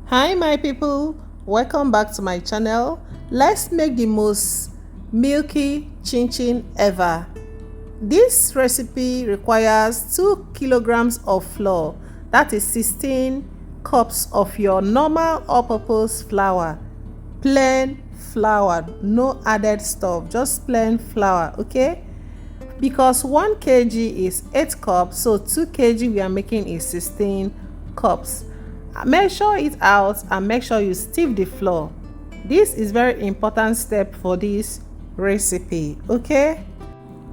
Hi my people, welcome back to my channel. Let's make the most milky chin chin ever. This recipe requires 2 kilograms of flour, that is 16 cups of your normal all-purpose flour, plain flour, no added stuff, just plain flour. Okay, because 1 kg is 8 cups, so 2 kg we are making is 16 cups. Measure it out and make sure you stiff the flour. This is very important step for this recipe. Okay,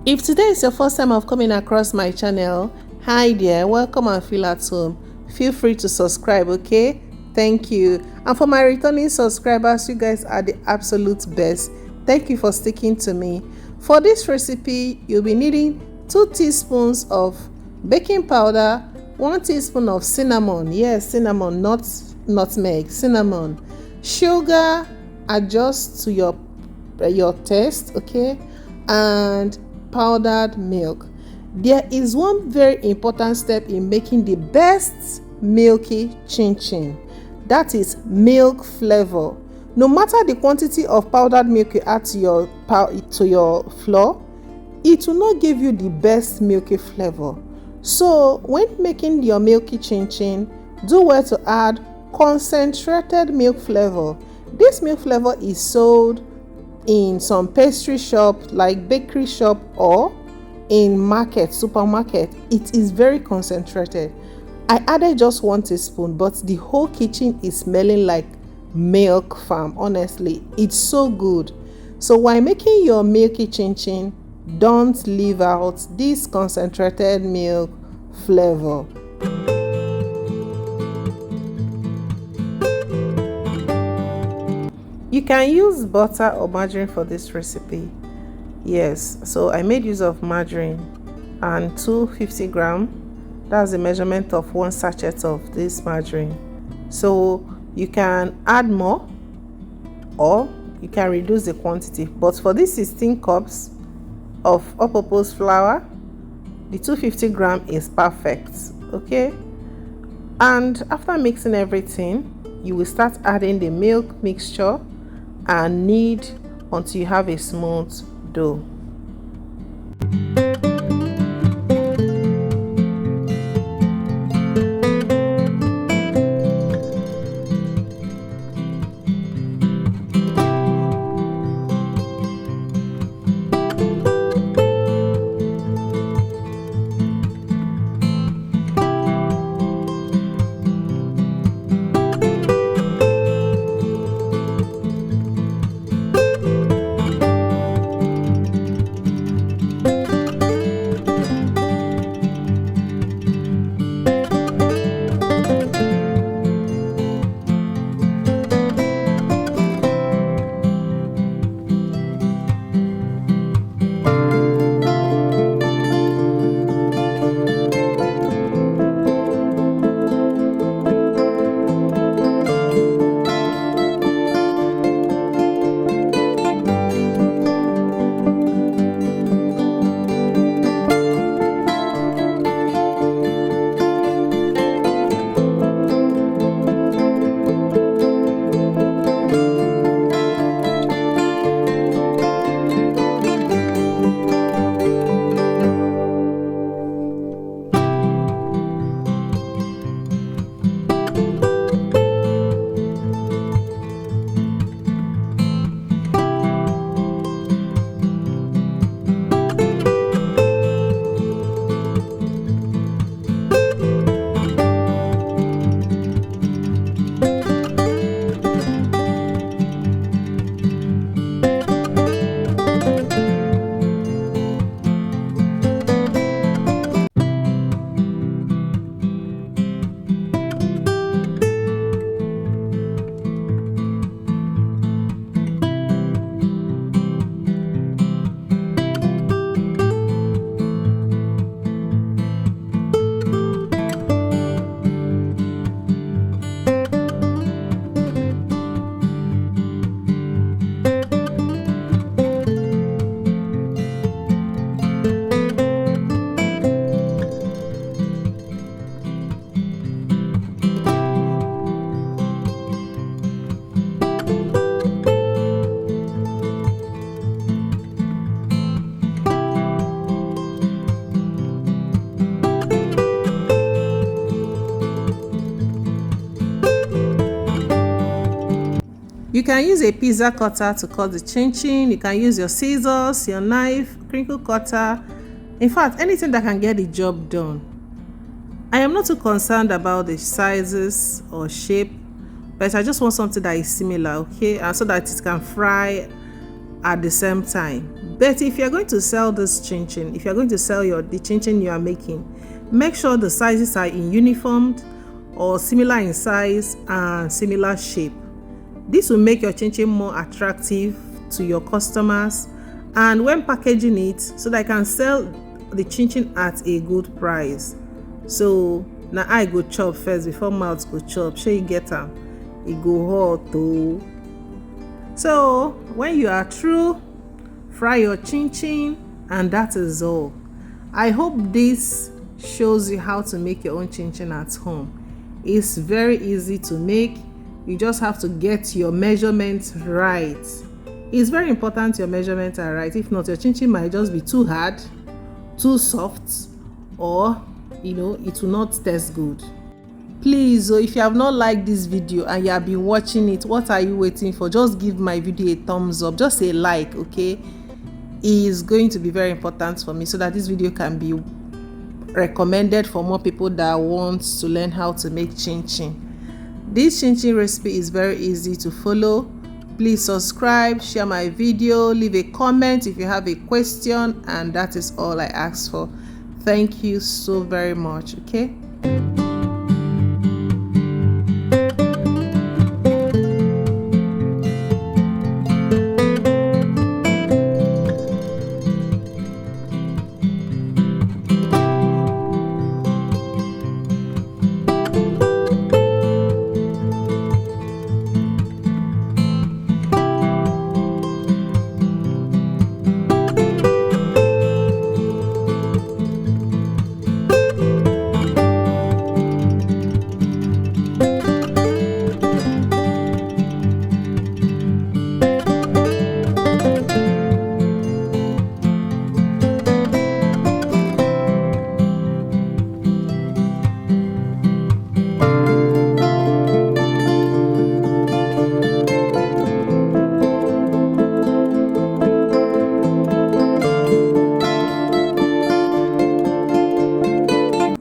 if today is your first time of coming across my channel, hi there, welcome and feel at home. Feel free to subscribe. Okay, thank you. And for my returning subscribers, you guys are the absolute best. Thank you for sticking to me. For this recipe, you'll be needing 2 teaspoons of baking powder, 1 teaspoon of cinnamon, yes, cinnamon, not nutmeg, cinnamon, sugar, adjust to your taste, okay, and powdered milk. There is one very important step in making the best milky chin chin, that is milk flavor. No matter the quantity of powdered milk you add to your flour, it will not give you the best milky flavor. So when making your milky chin chin, do well to add concentrated milk flavor. This milk flavor is sold in some pastry shop like bakery shop or in supermarket. It is very concentrated. I added just 1 teaspoon, but the whole kitchen is smelling like milk farm. Honestly, it's so good. So while making your milky chin chin, don't leave out this concentrated milk flavor. You can use butter or margarine for this recipe. Yes, so I made use of margarine and 250 grams. That's the measurement of 1 sachet of this margarine. So you can add more or you can reduce the quantity, but for this 16 cups of all-purpose flour, the 250 grams is perfect. Okay, and after mixing everything, you will start adding the milk mixture and knead until you have a smooth dough. You can use a pizza cutter to cut the chin chin. You can use your scissors, your knife, crinkle cutter. In fact, anything that can get the job done. I am not too concerned about the sizes or shape, but I just want something that is similar, okay, and so that it can fry at the same time. But if you're going to sell this chin chin, if you're going to sell the chin chin you are making, make sure the sizes are in uniform or similar in size and similar shape. This will make your chin chin more attractive to your customers, and when packaging it, so that I can sell the chin chin at a good price. So now I go chop first before mouth go chop. Sure you get am, it go hot too. So when you are through, fry your chin chin, and that is all. I hope this shows you how to make your own chin chin at home. It's very easy to make. You just have to get your measurements right. It's very important your measurements are right. If not, your chin chin might just be too hard, too soft, or it will not taste good. Please, if you have not liked this video and you have been watching it, what are you waiting for? Just give my video a thumbs up, just a like, okay? It is going to be very important for me so that this video can be recommended for more people that want to learn how to make chin chin. This chin chin recipe is very easy to follow. Please subscribe, share my video, leave a comment if you have a question, and that is all I ask for. Thank you so very much, okay?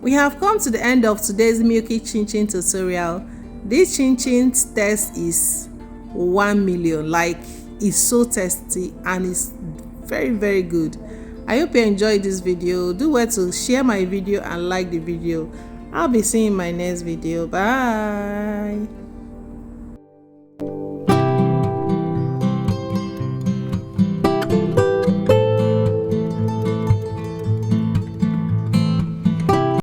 We have come to the end of today's Milky Chin Chin tutorial. This chin chin test is 1 million. Like, it's so tasty and it's very, very good. I hope you enjoyed this video. Do well to share my video and like the video. I'll be seeing you in my next video. Bye.